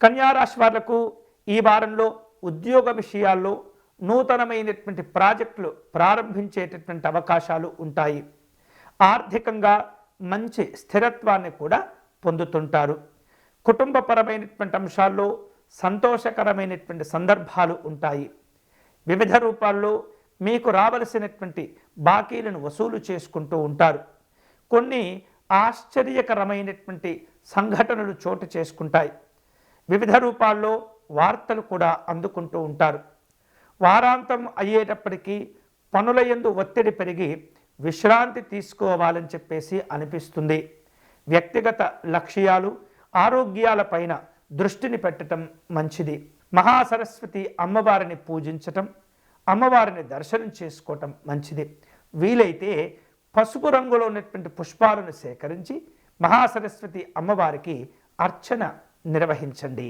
కన్యా రాశి వాళ్లకు ఈ వారంలో ఉద్యోగ విషయాల్లో నూతనమైనటువంటి ప్రాజెక్టులు ప్రారంభించేటటువంటి అవకాశాలు ఉంటాయి. ఆర్థికంగా మంచి స్థిరత్వాన్ని కూడా పొందుతుంటారు. కుటుంబపరమైనటువంటి అంశాల్లో సంతోషకరమైనటువంటి సందర్భాలు ఉంటాయి. వివిధ రూపాల్లో మీకు రావలసినటువంటి బాకీలను వసూలు చేసుకుంటూ ఉంటారు. కొన్ని ఆశ్చర్యకరమైనటువంటి సంఘటనలు చోటు చేసుకుంటాయి. వివిధ రూపాల్లో వార్తలు కూడా అందుకుంటూ ఉంటారు. వారాంతం అయ్యేటప్పటికీ పనుల యందు ఒత్తిడి పెరిగి విశ్రాంతి తీసుకోవాలని చెప్పేసి అనిపిస్తుంది. వ్యక్తిగత లక్ష్యాలు ఆరోగ్యాలపైన దృష్టిని పెట్టడం మంచిది. మహాసరస్వతి అమ్మవారిని పూజించటం, అమ్మవారిని దర్శనం చేసుకోవటం మంచిది. వీలైతే పసుపు రంగులో ఉన్నటువంటి పుష్పాలను సేకరించి మహాసరస్వతి అమ్మవారికి అర్చన నిర్వహించండి.